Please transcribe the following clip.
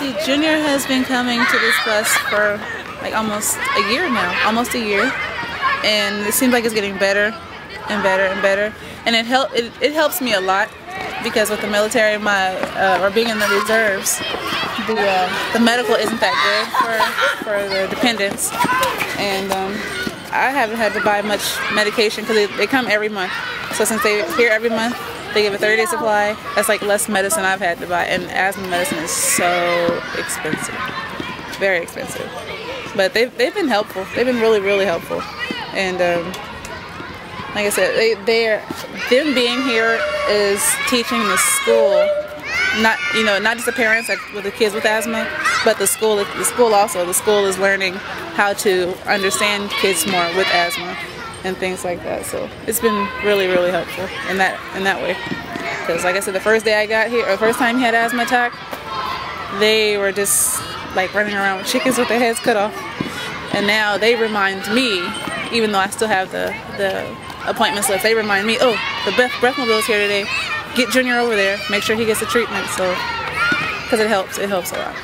see, Junior has been coming to this bus for like almost a year now, and it seems like it's getting better and better and better, and it helps me a lot because with the military, or being in the reserves, the medical isn't that good for the dependents, and I haven't had to buy much medication because they come every month. So since they're here every month, they give a 30-day supply. That's like less medicine I've had to buy, and asthma medicine is so expensive, very expensive. But they've been helpful. They've been really, really helpful. And like I said, them being here is teaching the school, not just the parents with the kids with asthma, but the school also. The school is learning how to understand kids more with asthma and things like that. So it's been really, really helpful in that way. Because like I said, the first day I got here, or the first time he had asthma attack, they were just like running around with chickens with their heads cut off. And now they remind me, even though I still have the appointments left, they remind me, oh, the breathmobile is here today. Get Junior over there. Make sure he gets the treatment. So, because it helps a lot.